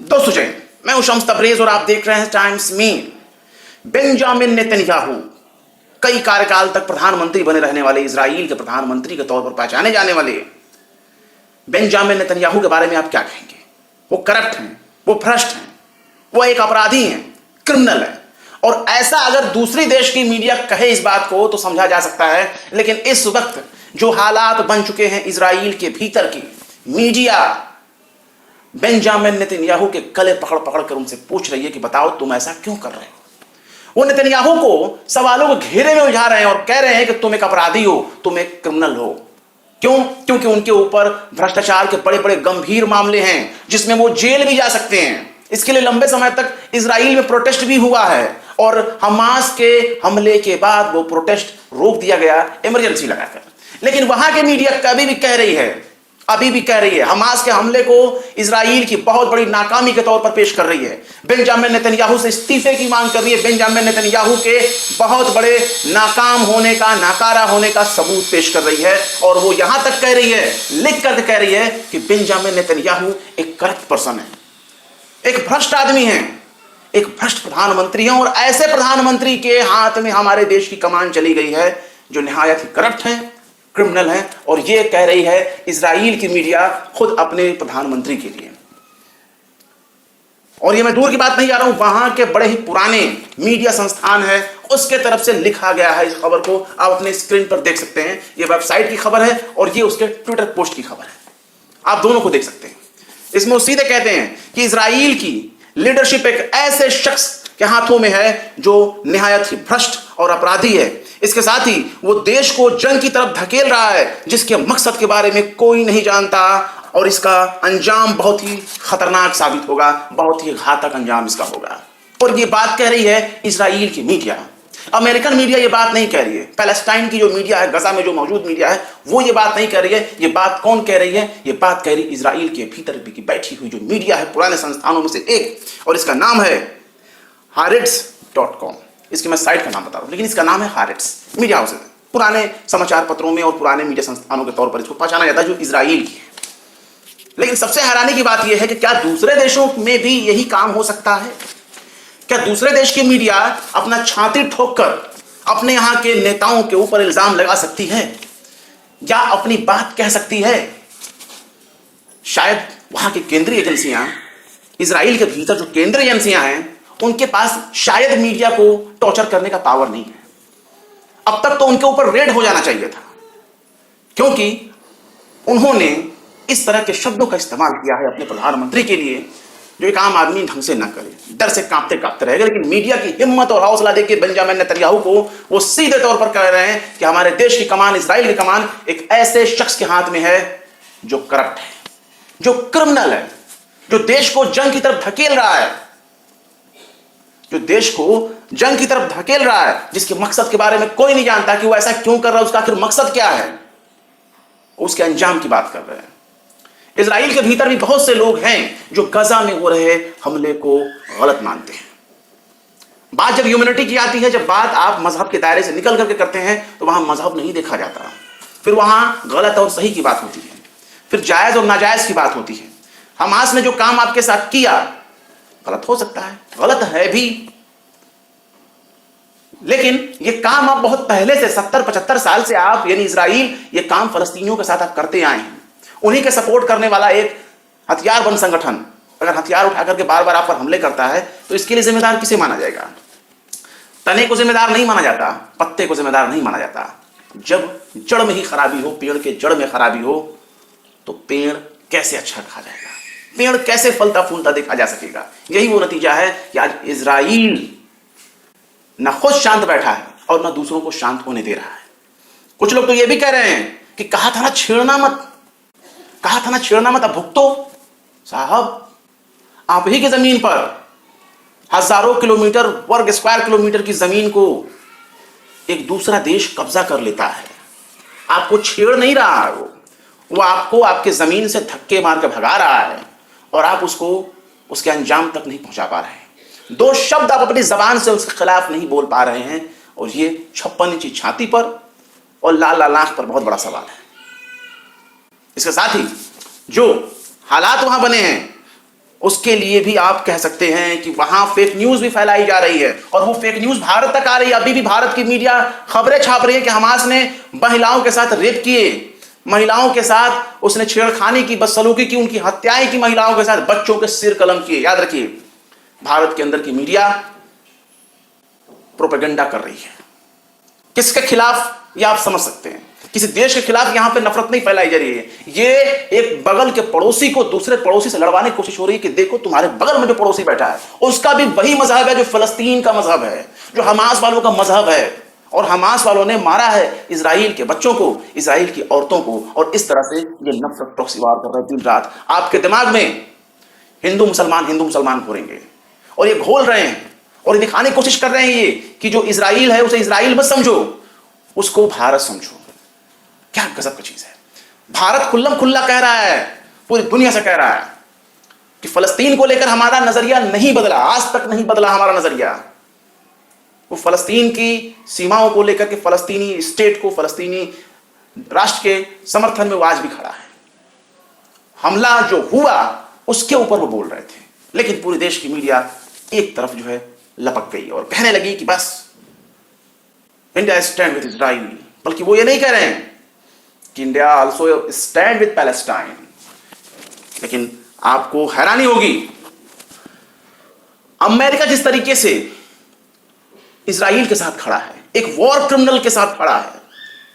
दोस्तों जय, मैं हूं शम्स तबरेज और आप देख रहे हैं टाइम्स में। बेंजामिन नेतन्याहू कई कार्यकाल तक प्रधानमंत्री बने रहने वाले, इजराइल के प्रधानमंत्री के तौर पर पहचाने जाने वाले बेंजामिन नेतन्याहू के बारे में आप क्या कहेंगे? वो करप्ट हैं, वो भ्रष्ट हैं, वो एक अपराधी हैं, क्रिमिनल है। और ऐसा अगर दूसरी देश की मीडिया कहे इस बात को तो समझा जा सकता है, लेकिन इस वक्त जो हालात बन चुके हैं इजराइल के भीतर की, मीडिया बेंजामिन नेतन्याहू के गले पकड़ पकड़ कर उनसे पूछ रही है कि बताओ तुम ऐसा क्यों कर रहे हो। वो नेतन्याहू को सवालों को घेरे में उलझा रहे हैं और कह रहे हैं कि तुम एक अपराधी हो, तुम एक क्रिमिनल हो। क्यों? क्योंकि उनके ऊपर भ्रष्टाचार के बड़े बड़े गंभीर मामले हैं जिसमें वो जेल भी जा सकते हैं। इसके लिए लंबे समय तक इजराइल में प्रोटेस्ट भी हुआ है और हमास के हमले के बाद वो प्रोटेस्ट रोक दिया गया इमरजेंसी लगाकर। लेकिन वहां के मीडिया अभी भी कह रही है हमास के हमले को इजराइल की बहुत बड़ी नाकामी के तौर पर पेश कर रही है। बेंजामिन नेतन्याहू से इस्तीफे की मांग कर रही है। बेंजामिन नेतन्याहू के बहुत बड़े नाकाम होने का, नाकारा होने का सबूत पेश कर रही है। और वो यहां तक कह रही है, लिख कर कह रही है कि बेंजामिन नेतन्याहू एक करप्ट पर्सन है, एक भ्रष्ट आदमी है, एक भ्रष्ट प्रधानमंत्री है। और ऐसे प्रधानमंत्री के हाथ में हमारे देश की कमान चली गई है जो निहायत ही करप्ट है, क्रिमिनल है। और ये कह रही है इजराइल की मीडिया खुद अपने प्रधानमंत्री के लिए। और ये मैं दूर की बात नहीं जा रहा हूं, वहां के बड़े ही पुराने मीडिया संस्थान है उसके तरफ से लिखा गया है। इस खबर को आप अपने स्क्रीन पर देख सकते हैं। ये वेबसाइट की खबर है और ये उसके ट्विटर पोस्ट की खबर है। आप दोनों को देख सकते हैं। इसमें वो सीधे कहते हैं कि इजराइल की लीडरशिप एक ऐसे शख्स के हाथों में है जो निहायत ही भ्रष्ट और अपराधी है। इसके साथ ही वो देश को जंग की तरफ धकेल रहा है जिसके मकसद के बारे में कोई नहीं जानता और इसका अंजाम बहुत ही खतरनाक साबित होगा, बहुत ही घातक अंजाम इसका होगा। और ये बात कह रही है इजराइल की मीडिया। अमेरिकन मीडिया ये बात नहीं कह रही है। पैलेस्टाइन की जो मीडिया है, गजा में जो मौजूद मीडिया है, वो ये बात नहीं कह रही है। ये बात कौन कह रही है? ये बात कह रही इजराइल के भीतर की बैठी हुई जो मीडिया है, पुराने संस्थानों में से एक, और इसका नाम है haaretz.com। इसकी मैं साइट का नाम बता रहा हूं, लेकिन इसका नाम है हारेट्स। मीडिया हाउस है, पुराने समाचार पत्रों में और पुराने मीडिया संस्थानों के तौर पर इसको पहचाना जाता है जो इजराइल की है। लेकिन सबसे हैरानी की बात यह है कि क्या दूसरे देशों में भी यही काम हो सकता है? क्या दूसरे देश की मीडिया अपना छाती ठोक कर अपने यहां के नेताओं के ऊपर इल्जाम लगा सकती है या अपनी बात कह सकती है? शायद वहां की केंद्रीय एजेंसियां, इजराइल के भीतर जो केंद्रीय एजेंसियां हैं, उनके पास शायद मीडिया को टॉर्चर करने का पावर नहीं है। अब तक तो उनके ऊपर रेड हो जाना चाहिए था, क्योंकि उन्होंने इस तरह के शब्दों का इस्तेमाल किया है अपने प्रधानमंत्री के लिए जो एक आम आदमी ढंग से ना करे, डर से कांपते कांपते रहेगा। लेकिन मीडिया की हिम्मत और हौसला देखिए बेंजामिन नेतन्याहू को, वो सीधे तौर पर कह रहे हैं कि हमारे देश की कमान, इजराइल की कमान एक ऐसे शख्स के हाथ में है जो करप्ट है, जो क्रिमिनल है, जो देश को जंग की तरफ धकेल रहा है, जिसके मकसद के बारे में कोई नहीं जानता कि वो ऐसा क्यों कर रहा है, उसका आखिर मकसद क्या है। उसके अंजाम की बात कर रहे हैं। इजराइल के भीतर भी बहुत से लोग हैं जो गजा में हो रहे हमले को गलत मानते हैं। बात जब ह्यूमैनिटी की आती है, जब बात आप मजहब के दायरे से निकल करके करते हैं, तो वहां मजहब नहीं देखा जाता। फिर वहां गलत और सही की बात होती है, फिर जायज और नाजायज की बात होती है। हमास ने जो काम आपके साथ किया गलत हो सकता है, गलत है भी, लेकिन ये काम आप बहुत पहले से 70-75 साल से आप, यानी इजराइल, ये काम फलस्तीनियों के साथ आप करते आए हैं। उन्हीं के सपोर्ट करने वाला एक हथियारबंद संगठन अगर हथियार उठा करके बार बार आप पर हमले करता है तो इसके लिए जिम्मेदार किसे माना जाएगा? तने को जिम्मेदार नहीं माना जाता, पत्ते को जिम्मेदार नहीं माना जाता। जब जड़ में ही खराबी हो, पेड़ के जड़ में खराबी हो, तो पेड़ कैसे अच्छा कहा जाएगा, पेड़ कैसे फलता फूलता देखा जा सकेगा? यही वो नतीजा है कि आज इजराइल ना खुद शांत बैठा है और ना दूसरों को शांत होने दे रहा है। कुछ लोग तो ये भी कह रहे हैं कि कहा था ना छेड़ना मत, अब भुगतो। साहब, आप ही की जमीन पर हजारों किलोमीटर, वर्ग स्क्वायर किलोमीटर की जमीन को एक दूसरा देश कब्जा कर लेता है। आपको छेड़ नहीं रहा है, वो आपको आपके जमीन से धक्के मार के भगा रहा है और आप उसको उसके अंजाम तक नहीं पहुंचा पा रहे हैं। 2 शब्द आप अपनी जबान से उसके खिलाफ नहीं बोल पा रहे हैं, और ये 56 इंची छाती पर और लाल लाल आंख पर बहुत बड़ा सवाल है। इसके साथ ही जो हालात वहां बने हैं उसके लिए भी आप कह सकते हैं कि वहां फेक न्यूज भी फैलाई जा रही है, और वो फेक न्यूज भारत तक आ रही है। अभी भी भारत की मीडिया खबरें छाप रही है कि हमास ने महिलाओं के साथ रेप किए, महिलाओं के साथ उसने छेड़खानी की, बदसलूकी की, उनकी हत्याएं की, महिलाओं के साथ बच्चों के सिर कलम किए। याद रखिए, भारत के अंदर की मीडिया प्रोपेगेंडा कर रही है। किसके खिलाफ, ये आप समझ सकते हैं, किसी देश के खिलाफ यहां पे नफरत नहीं फैलाई जा रही है। ये एक बगल के पड़ोसी को दूसरे पड़ोसी से लड़वाने की कोशिश हो रही है कि देखो तुम्हारे बगल में जो पड़ोसी बैठा है उसका भी वही मजहब है जो फलस्तीन का मजहब है, जो हमास वालों का मजहब है, और हमास वालों ने मारा है इजराइल के बच्चों को, इजराइल की औरतों को, और इस तरह से ये नफरत प्रॉक्सी वार कर रहे हैं दिन रात। आपके दिमाग में हिंदू मुसलमान घोरेंगे, और ये घोल रहे हैं और ये दिखाने की कोशिश कर रहे हैं ये कि जो इजराइल है उसे इजराइल मत समझो, उसको भारत समझो। क्या गजब की चीज है। भारत खुल्लम खुल्ला कह रहा है, पूरी दुनिया से कह रहा है कि फलस्तीन को लेकर हमारा नजरिया नहीं बदला, आज तक नहीं बदला हमारा नजरिया। वो फलस्तीन की सीमाओं को लेकर के, फलस्तीनी स्टेट को, फलस्तीनी राष्ट्र के समर्थन में वो आज भी खड़ा है। हमला जो हुआ उसके ऊपर वो बोल रहे थे, लेकिन पूरे देश की मीडिया एक तरफ जो है लपक गई और कहने लगी कि बस इंडिया स्टैंड विद इजराइल। बल्कि वो ये नहीं कह रहे हैं कि India also stand with Palestine. लेकिन आपको हैरानी होगी, अमेरिका जिस तरीके से इजराइल के साथ खड़ा है, एक वॉर क्रिमिनल के साथ खड़ा है।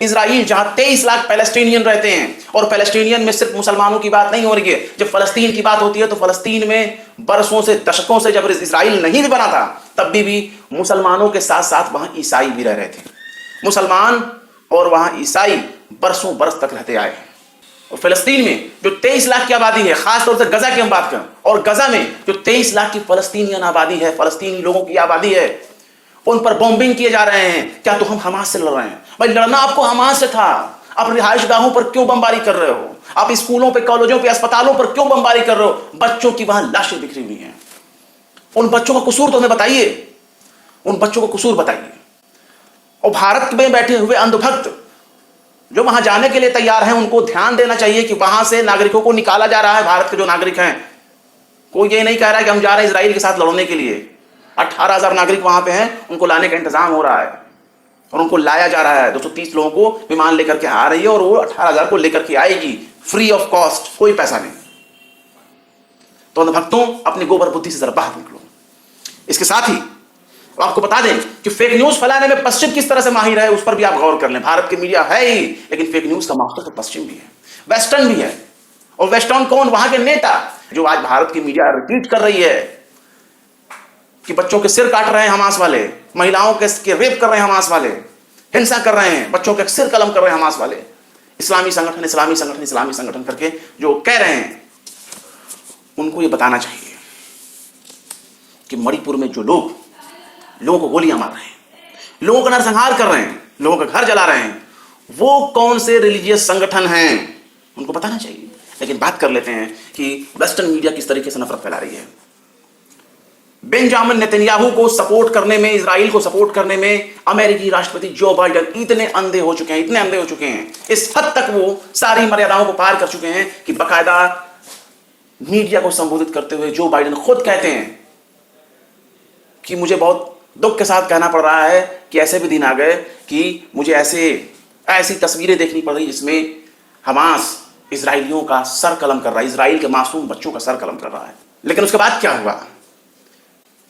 इजराइल जहां 23 लाख पैलेस्टीनियन रहते हैं, और पैलेस्टीनियन में सिर्फ मुसलमानों की बात नहीं हो रही है। जब फलस्तीन की बात होती है तो फलस्तीन में बरसों से, दशकों से, जब इजराइल नहीं भी बना था तब भी मुसलमानों के साथ साथ वहां ईसाई भी रह रहे थे। मुसलमान और वहां ईसाई बरसों बरस तक रहते आए हैं। और फिलिस्तीन में जो 23 लाख की आबादी है, खासतौर से गजा की हम बात करें, और गजा में जो 23 लाख की फलस्तीनियन आबादी है, फलस्तीनी लोगों की आबादी है, उन पर बॉम्बिंग किए जा रहे हैं। क्या तो हम हमास से लड़ रहे हैं? भाई लड़ना आपको हमास से था। आप रिहाइश गाहों पर क्यों बमबारी कर रहे हो? आप स्कूलों पे, कॉलेजों पे, अस्पतालों पर क्यों बमबारी कर रहे हो? बच्चों की वहां लाशें बिखरी हुई हैं। उन बच्चों का कसूर तो हमें बताइए, उन बच्चों को कसूर बताइए। और भारत में बैठे हुए अंधभक्त जो वहां जाने के लिए तैयार हैं, उनको ध्यान देना चाहिए कि वहां से नागरिकों को निकाला जा रहा है। भारत के जो नागरिक हैं, कोई ये नहीं कह रहा है कि हम जा रहे हैं इजराइल के साथ लड़ने के लिए। 18,000 नागरिक वहां पे हैं, उनको लाने का इंतजाम हो रहा है और उनको लाया जा रहा है। 230 लोगों को विमान लेकर के आ रही है और वो 18,000 को लेकर के आएगी फ्री ऑफ कॉस्ट, कोई पैसा नहीं। तो भक्तों, अपनी गोबर बुद्धि से जरा बाहर निकलो। इसके साथ ही आपको बता दें कि फेक न्यूज फैलाने में पश्चिम किस तरह से माहिर है, उस पर भी आप गौर कर लें। भारत की मीडिया है ही, लेकिन फेक न्यूज का मास्टर तो पश्चिम भी है, वेस्टर्न भी है। और वेस्टर्न कौन? वहां के नेता जो आज भारत की मीडिया रिपीट कर रही है कि बच्चों के सिर काट रहे हैं हमास वाले, महिलाओं के रेप कर रहे हैं हमास वाले, हिंसा कर रहे हैं, बच्चों के सिर कलम कर रहे हैं हमास वाले। इस्लामी संगठन, इस्लामी संगठन, इस्लामी संगठन करके जो कह रहे हैं, उनको ये बताना चाहिए कि मणिपुर में जो लोगों को गोलियां मार रहे हैं, लोगों का नरसंहार कर रहे हैं, लोगों का घर जला रहे हैं, वो कौन से रिलीजियस संगठन हैं, उनको बताना चाहिए। लेकिन बात कर लेते हैं कि वेस्टर्न मीडिया किस तरीके से नफरत फैला रही है। बेंजामिन नेतन्याहू को सपोर्ट करने में, इजराइल को सपोर्ट करने में अमेरिकी राष्ट्रपति जो बाइडेन इतने अंधे हो चुके हैं, इतने अंधे हो चुके हैं, इस हद तक वो सारी मर्यादाओं को पार कर चुके हैं कि बाकायदा मीडिया को संबोधित करते हुए जो बाइडेन खुद कहते हैं कि मुझे बहुत दुख के साथ कहना पड़ रहा है कि ऐसे भी दिन आ गए कि मुझे ऐसी तस्वीरें देखनी पड़ रही जिसमें हमास इजराइलियों का सर कलम कर रहा है, इजराइल के मासूम बच्चों का सर कलम कर रहा है। लेकिन उसके बाद क्या हुआ?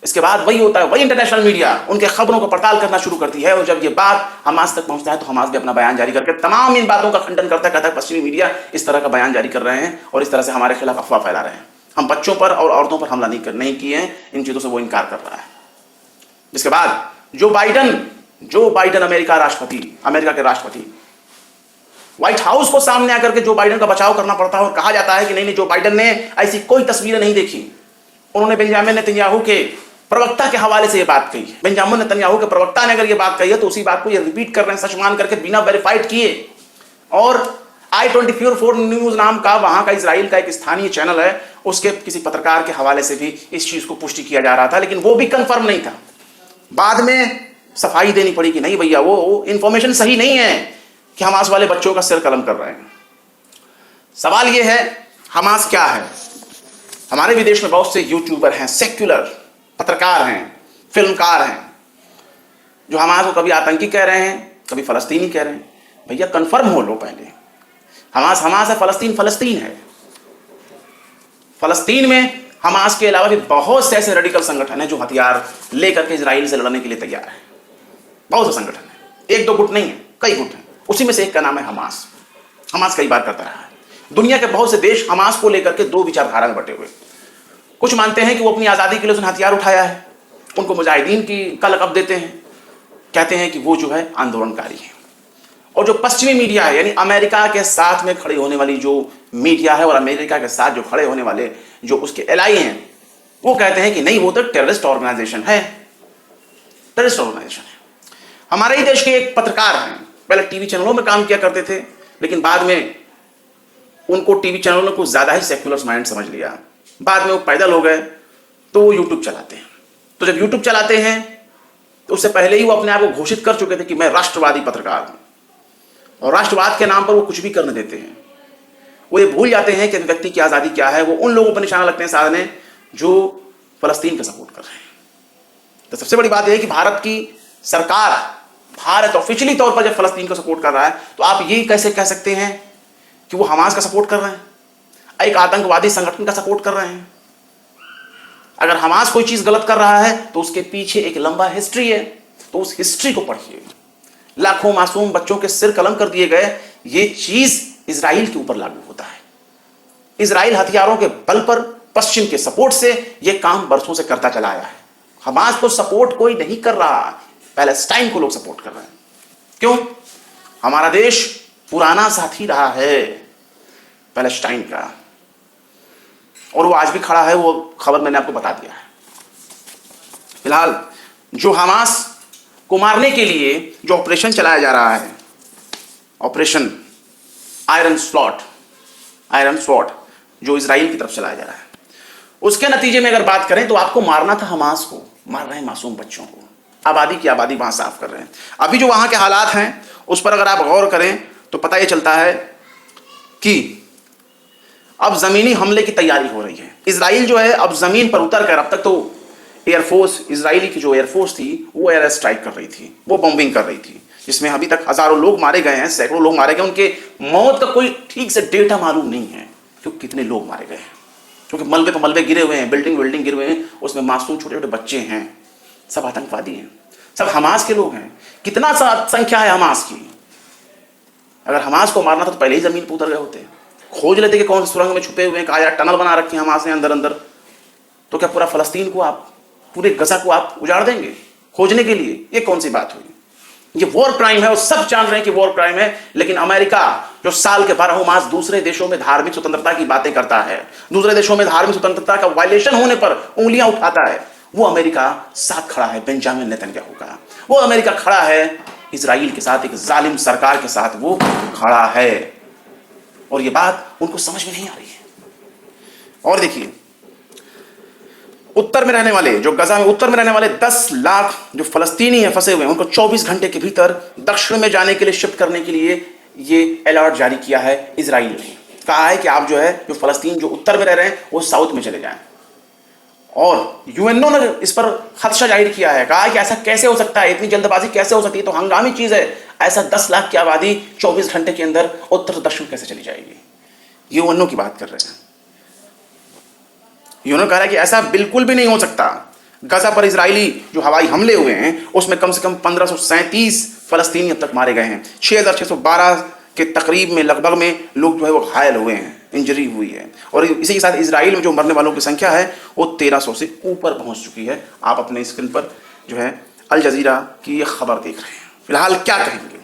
इसके बाद वही होता है, वही इंटरनेशनल मीडिया उनके खबरों को पड़ताल करना शुरू करती है, और जब ये बात हमास तक पहुंचता है तो हमास भी अपना बयान जारी करके तमाम इन बातों का खंडन करता है, कहता है पश्चिमी मीडिया इस तरह का बयान जारी कर रहे हैं और इस तरह से हमारे खिलाफ अफवाह फैला रहे हैं। हम बच्चों पर और औरतों पर हमला नहीं किए हैं, इन चीजों से वो इनकार कर रहा है। इसके बाद जो बाइडेन अमेरिका के राष्ट्रपति, व्हाइट हाउस को सामने आकर के जो बाइडेन का बचाव करना पड़ता है और कहा जाता है कि नहीं, जो बाइडेन ने ऐसी कोई तस्वीरें नहीं देखी। उन्होंने बेंजामिन नेतन्याहू के प्रवक्ता के हवाले से यह बात कही है। बेंजामिन नेतन्याहू के प्रवक्ता ने अगर यह बात कही है तो उसी बात को ये रिपीट कर रहे हैं, सच मान करके, बिना वेरीफाइड किए। और i24 न्यूज नाम का वहां का इजराइल का एक स्थानीय चैनल है, उसके किसी पत्रकार के हवाले से भी इस चीज को पुष्टि किया जा रहा था, लेकिन वो भी कंफर्म नहीं था। बाद में सफाई देनी पड़ी कि नहीं भैया, वो इंफॉर्मेशन सही नहीं है कि हमास वाले बच्चों का सिर कलम कर रहे हैं। सवाल यह है, हमास क्या है? हमारे विदेश में बहुत से यूट्यूबर हैं, सेक्युलर पत्रकार हैं, फिल्मकार हैं, जो हमास को कभी आतंकी कह रहे हैं, कभी फलस्तीनी कह रहे हैं। भैया कंफर्म हो लो पहले, हमास हमास है, फलस्तीन फलस्तीन है। फलस्तीन में हमास के अलावा भी बहुत से ऐसे रेडिकल संगठन हैं जो हथियार लेकर के इजराइल से लड़ने के लिए तैयार है। बहुत से संगठन है, एक दो गुट नहीं है, कई गुट हैं। उसी में से एक का नाम है हमास। हमास कई बार करता रहा है। दुनिया के बहुत से देश हमास को लेकर के दो विचारधारा में बटे हुए। कुछ मानते हैं कि वो अपनी आज़ादी के लिए उसने हथियार उठाया है, उनको मुजाहिदीन का लक़ब देते हैं, कहते हैं कि वो जो है आंदोलनकारी है। और जो पश्चिमी मीडिया है, यानी अमेरिका के साथ में खड़े होने वाली जो मीडिया है और अमेरिका के साथ जो खड़े होने वाले जो उसके एलाई हैं, वो कहते हैं कि नहीं, वो तो टेररिस्ट ऑर्गेनाइजेशन है, टेररिस्ट ऑर्गेनाइजेशन है। हमारे ही देश के एक पत्रकार हैं, पहले टीवी चैनलों में काम किया करते थे, लेकिन बाद में उनको टीवी चैनलों ने कुछ ज़्यादा ही सेक्युलर माइंड समझ लिया। बाद में वो पैदल हो गए, तो वो यूट्यूब चलाते हैं। तो जब यूट्यूब चलाते हैं तो उससे पहले ही वो अपने आप को घोषित कर चुके थे कि मैं राष्ट्रवादी पत्रकार हूँ, और राष्ट्रवाद के नाम पर वो कुछ भी करने देते हैं। वो ये भूल जाते हैं कि व्यक्ति की आज़ादी क्या है। वो उन लोगों पर निशाना लगते हैं साधने जो फलस्तीन का सपोर्ट कर रहे हैं। तो सबसे बड़ी बात यह है कि भारत की सरकार, भारत ऑफिशियली तौर पर जब फलस्तीन को सपोर्ट कर रहा है, तो आप ये कैसे कह सकते हैं कि वो हमास का सपोर्ट कर रहे हैं, एक आतंकवादी संगठन का सपोर्ट कर रहे हैं? अगर हमास कोई चीज गलत कर रहा है तो उसके पीछे एक लंबा हिस्ट्री है, तो उस हिस्ट्री को पढ़िए। लाखों मासूम बच्चों के सिर कलम कर दिए गए, ये चीज इजराइल के ऊपर लागू होता है। इजराइल हथियारों के बल पर पश्चिम के सपोर्ट से यह काम बरसों से करता चला आया है। हमास को सपोर्ट कोई नहीं कर रहा, पैलेस्टाइन को लोग सपोर्ट कर रहे हैं। क्यों? हमारा देश पुराना साथी रहा है पैलेस्टाइन का, और वो आज भी खड़ा है। वो खबर मैंने आपको बता दिया है। फिलहाल जो हमास को मारने के लिए जो ऑपरेशन चलाया जा रहा है, ऑपरेशन आयरन स्वॉर्ड, जो इजराइल की तरफ चलाया जा रहा है, उसके नतीजे में अगर बात करें तो आपको मारना था हमास को, मार रहे हैं मासूम बच्चों को, आबादी की आबादी वहां साफ कर रहे हैं। अभी जो वहां के हालात हैं उस पर अगर आप गौर करें तो पता यह चलता है कि अब जमीनी हमले की तैयारी हो रही है। इजराइल जो है अब जमीन पर उतर कर, अब तक तो एयरफोर्स, इजरायली की जो एयरफोर्स थी वो एयर स्ट्राइक कर रही थी, वो बॉम्बिंग कर रही थी, जिसमें अभी तक हजारों लोग मारे गए हैं, सैकड़ों लोग मारे गए। उनके मौत का कोई ठीक से डेटा मालूम नहीं है कि कितने लोग मारे गए हैं, क्योंकि मलबे पर मलबे गिरे हुए हैं, बिल्डिंग गिरे हुए हैं, उसमें मासूम छोटे छोटे बच्चे हैं, सब आतंकवादी हैं, सब हमास के लोग हैं। कितना सा संख्या है हमास की? अगर हमास को मारना था तो पहले ही जमीन पर उतर गए होते, खोज लेते कि कौन से सुरंग में छुपे हुए हैं, कहा यार टनल बना रखे हैं हमास ने अंदर। तो क्या पूरा फलस्तीन को आप, पूरे गजा को आप उजाड़ देंगे खोजने के लिए? ये कौन सी बात हुई? ये वॉर क्राइम है और सब जान रहे हैं कि वॉर क्राइम है। लेकिन अमेरिका जो साल के 12 मास दूसरे देशों में धार्मिक स्वतंत्रता की बातें करता है, दूसरे देशों में धार्मिक स्वतंत्रता का वायलेशन होने पर उंगलियां उठाता है, वो अमेरिका साथ खड़ा है बेंजामिन नेतन्याहू का। वो अमेरिका खड़ा है इजराइल के साथ, एक जालिम सरकार के साथ वो खड़ा है, और ये बात उनको समझ में नहीं आ रही है। और देखिए, उत्तर में रहने वाले, जो गजा में उत्तर में रहने वाले 10 लाख जो फलस्तीनी हैं फंसे हुए हैं, उनको 24 घंटे के भीतर दक्षिण में जाने के लिए, शिफ्ट करने के लिए ये अलर्ट जारी किया है इजराइल ने। कहा है कि आप जो है, जो फलस्तीन जो उत्तर में रह रहे हैं वो साउथ में चले जाएं। और यूएनओ ने इस पर खदशा जाहिर किया है, कहा है कि ऐसा कैसे हो सकता है, इतनी जल्दबाजी कैसे हो सकती है, तो हंगामी चीज है। ऐसा 10 लाख की आबादी 24 घंटे के अंदर उत्तर से दक्षिण कैसे चली जाएगी? यूएनओ की बात कर रहे हैं। यूएनओ कह रहा है कि ऐसा बिल्कुल भी नहीं हो सकता। गजा पर इजरायली जो हवाई हमले हुए हैं उसमें कम से कम 1537 फलस्तीनी अब तक मारे गए हैं। 6612 के तकरीब में लगभग में लोग जो है वो घायल हुए हैं, इंजरी हुई है। और इसी के साथ इजराइल में जो मरने वालों की संख्या है वो 1300 से ऊपर पहुंच चुकी है। आप अपने स्क्रीन पर जो है अल जजीरा की ये खबर देख रहे हैं। फिलहाल क्या कहेंगे,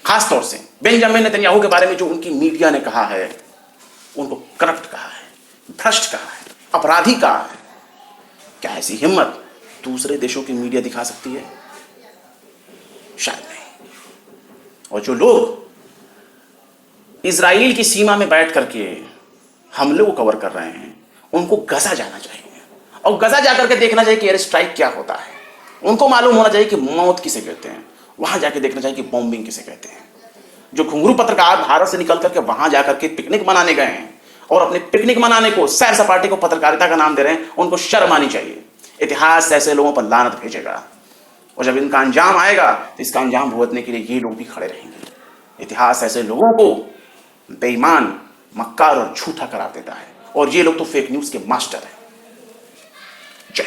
खासतौर से बेंजामिन नेतन्याहू के बारे में जो उनकी मीडिया ने कहा है, उनको करप्ट कहा है, भ्रष्ट कहा है, अपराधी कहा है। क्या ऐसी हिम्मत दूसरे देशों की मीडिया दिखा सकती है? शायद नहीं। और जो लोग इजराइल की सीमा में बैठ करके हमले को कवर कर रहे हैं, उनको गजा जाना चाहिए और गजा जाकर के देखना चाहिए कि एयर स्ट्राइक क्या होता है। उनको मालूम होना चाहिए कि मौत किसे कहते हैं, वहां जाके देखना चाहिए कि बॉम्बिंग किसे कहते हैं। जो घुंघरू पत्रकार भारत से निकल करके वहां जाकर के पिकनिक मनाने गए हैं और अपने पिकनिक मनाने को, सैर सपाटे को पत्रकारिता का नाम दे रहे हैं, उनको शर्म आनी चाहिए। इतिहास ऐसे लोगों पर लानत भेजेगा, और जब इनका अंजाम आएगा तो इसका अंजाम भुगतने के लिए ये लोग भी खड़े रहेंगे। इतिहास ऐसे लोगों को बेईमान, मक्कार और झूठा करार देता है, और ये लोग तो फेक न्यूज के मास्टर हैं। जय।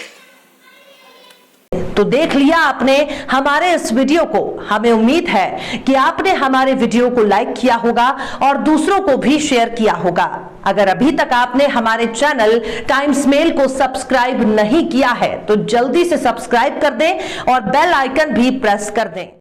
तो देख लिया आपने हमारे इस वीडियो को। हमें उम्मीद है कि आपने हमारे वीडियो को लाइक किया होगा और दूसरों को भी शेयर किया होगा। अगर अभी तक आपने हमारे चैनल टाइम्स मेल को सब्सक्राइब नहीं किया है तो जल्दी से सब्सक्राइब कर दें और बेल आइकन भी प्रेस कर दें।